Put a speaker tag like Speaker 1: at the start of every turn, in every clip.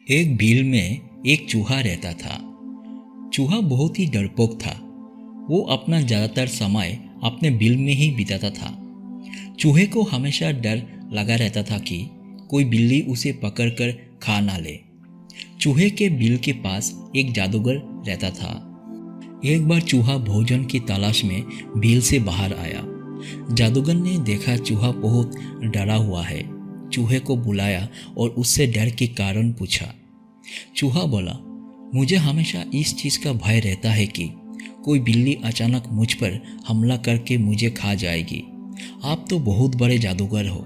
Speaker 1: एक बिल में एक चूहा रहता था। चूहा बहुत ही डरपोक था। वो अपना ज़्यादातर समय अपने बिल में ही बिताता था। चूहे को हमेशा डर लगा रहता था कि कोई बिल्ली उसे पकड़कर खा ना ले। चूहे के बिल के पास एक जादूगर रहता था। एक बार चूहा भोजन की तलाश में बिल से बाहर आया। जादूगर ने देखा चूहा बहुत डरा हुआ है। चूहे को बुलाया और उससे डर के कारण पूछा। चूहा बोला, मुझे हमेशा इस चीज़ का भय रहता है कि कोई बिल्ली अचानक मुझ पर हमला करके मुझे खा जाएगी। आप तो बहुत बड़े जादूगर हो।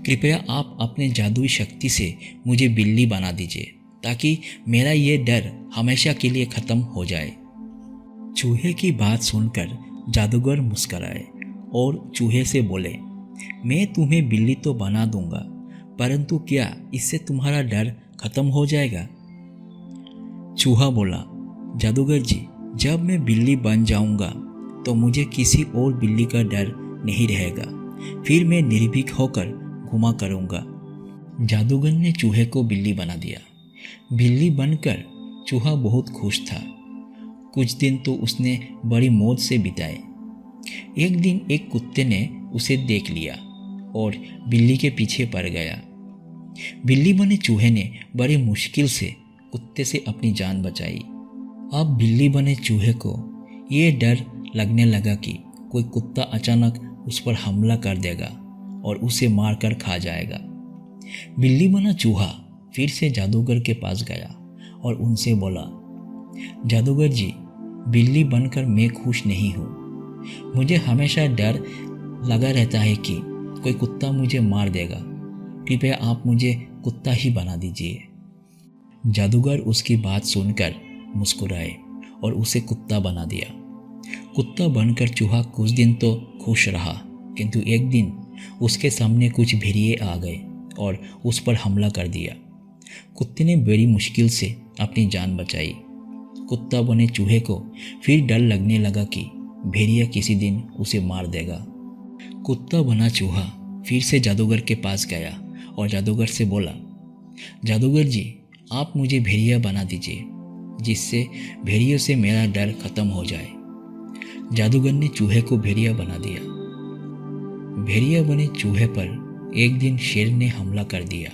Speaker 1: कृपया आप अपने जादुई शक्ति से मुझे बिल्ली बना दीजिए ताकि मेरा ये डर हमेशा के लिए ख़त्म हो जाए। चूहे की बात सुनकर जादूगर मुस्कराए और चूहे से बोले, मैं तुम्हें बिल्ली तो बना दूंगा, परंतु क्या इससे तुम्हारा डर खत्म हो जाएगा? चूहा बोला, जादूगर जी, जब मैं बिल्ली बन जाऊंगा तो मुझे किसी और बिल्ली का डर नहीं रहेगा। फिर मैं निर्भीक होकर घुमा करूंगा। जादूगर ने चूहे को बिल्ली बना दिया। बिल्ली बनकर चूहा बहुत खुश था। कुछ दिन तो उसने बड़ी मौज से बिताए। एक दिन एक कुत्ते ने उसे देख लिया और बिल्ली के पीछे पड़ गया। बिल्ली बने चूहे ने बड़ी मुश्किल से कुत्ते से अपनी जान बचाई। अब बिल्ली बने चूहे को ये डर लगने लगा कि कोई कुत्ता अचानक उस पर हमला कर देगा और उसे मारकर खा जाएगा। बिल्ली बना चूहा फिर से जादूगर के पास गया और उनसे बोला, जादूगर जी, बिल्ली बनकर मैं खुश नहीं हूँ। मुझे हमेशा डर लगा रहता है कि कोई कुत्ता मुझे मार देगा। कृपया आप मुझे कुत्ता ही बना दीजिए। जादूगर उसकी बात सुनकर मुस्कुराए और उसे कुत्ता बना दिया। कुत्ता बनकर चूहा कुछ दिन तो खुश रहा, किंतु एक दिन उसके सामने कुछ भेड़िए आ गए और उस पर हमला कर दिया। कुत्ते ने बड़ी मुश्किल से अपनी जान बचाई। कुत्ता बने चूहे को फिर डर लगने लगा कि भेड़िया किसी दिन उसे मार देगा। कुत्ता बना चूहा फिर से जादूगर के पास गया और जादूगर से बोला, जादूगर जी, आप मुझे भेड़िया बना दीजिए जिससे भेड़ियों से मेरा डर खत्म हो जाए। जादूगर ने चूहे को भेड़िया बना दिया। भेड़िया बने चूहे पर एक दिन शेर ने हमला कर दिया,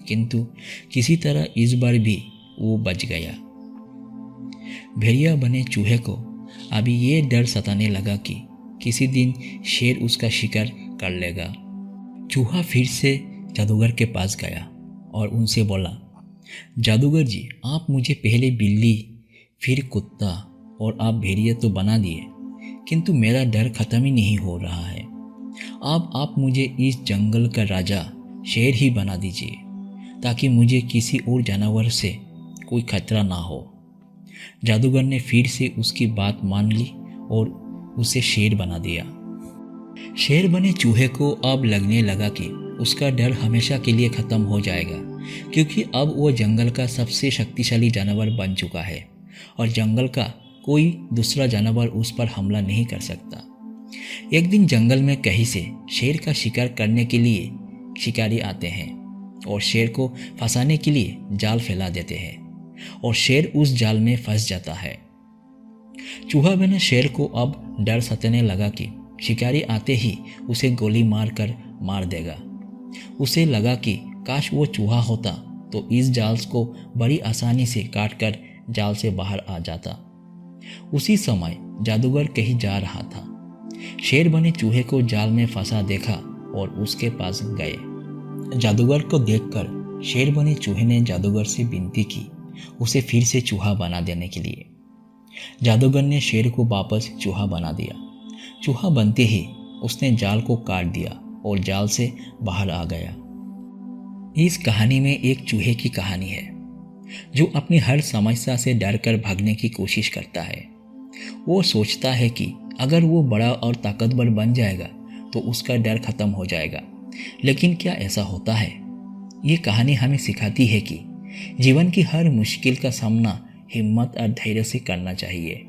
Speaker 1: किंतु किसी तरह इस बार भी वो बच गया। भेड़िया बने चूहे को अभी ये डर सताने लगा कि किसी दिन शेर उसका शिकार कर लेगा। चूहा फिर से जादूगर के पास गया और उनसे बोला, जादूगर जी, आप मुझे पहले बिल्ली, फिर कुत्ता और आप भेड़िया तो बना दिए, किंतु मेरा डर खत्म ही नहीं हो रहा है। अब आप मुझे इस जंगल का राजा शेर ही बना दीजिए ताकि मुझे किसी और जानवर से कोई खतरा ना हो। जादूगर ने फिर से उसकी बात मान ली और उसे शेर बना दिया। शेर बने चूहे को अब लगने लगा कि उसका डर हमेशा के लिए ख़त्म हो जाएगा, क्योंकि अब वो जंगल का सबसे शक्तिशाली जानवर बन चुका है और जंगल का कोई दूसरा जानवर उस पर हमला नहीं कर सकता। एक दिन जंगल में कहीं से शेर का शिकार करने के लिए शिकारी आते हैं और शेर को फंसाने के लिए जाल फैला देते हैं और शेर उस जाल में फंस जाता है। चूहा बने शेर को अब डर सताने लगा कि शिकारी आते ही उसे गोली मारकर मार देगा। उसे लगा कि काश वो चूहा होता तो इस जाल को बड़ी आसानी से काटकर जाल से बाहर आ जाता। उसी समय जादूगर कहीं जा रहा था। शेर बने चूहे को जाल में फंसा देखा और उसके पास गए। जादूगर को देखकर शेर बने चूहे ने जादूगर से विनती की उसे फिर से चूहा बना देने के लिए। जादूगर ने शेर को वापस चूहा बना दिया। चूहा बनते ही उसने जाल को काट दिया और जाल से बाहर आ गया। इस कहानी में एक चूहे की कहानी है जो अपनी हर समस्या से डरकर भागने की कोशिश करता है। वो सोचता है कि अगर वो बड़ा और ताकतवर बन जाएगा तो उसका डर खत्म हो जाएगा, लेकिन क्या ऐसा होता है? ये कहानी हमें सिखाती है कि जीवन की हर मुश्किल का सामना हिम्मत और धैर्य से करना चाहिए।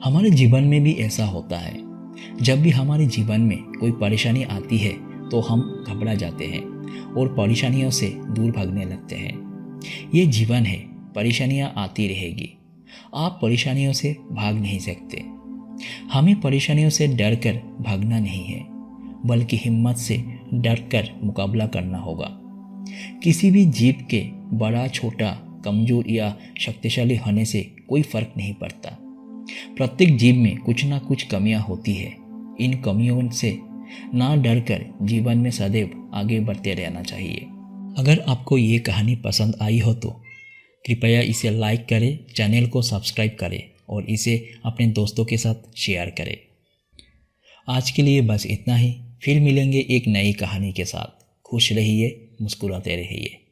Speaker 1: हमारे जीवन में भी ऐसा होता है। जब भी हमारे जीवन में कोई परेशानी आती है तो हम घबरा जाते हैं और परेशानियों से दूर भागने लगते हैं। ये जीवन है, परेशानियाँ आती रहेगी। आप परेशानियों से भाग नहीं सकते। हमें परेशानियों से डर कर भागना नहीं है, बल्कि हिम्मत से डर कर मुकाबला करना होगा। किसी भी जीव के बड़ा छोटा, कमजोर या शक्तिशाली होने से कोई फर्क नहीं पड़ता। प्रत्येक जीव में कुछ ना कुछ कमियां होती है। इन कमियों से ना डर कर जीवन में सदैव आगे बढ़ते रहना चाहिए। अगर आपको ये कहानी पसंद आई हो तो कृपया इसे लाइक करें, चैनल को सब्सक्राइब करें और इसे अपने दोस्तों के साथ शेयर करें। आज के लिए बस इतना ही। फिर मिलेंगे एक नई कहानी के साथ। खुश रहिए, मुस्कुराते रहिए।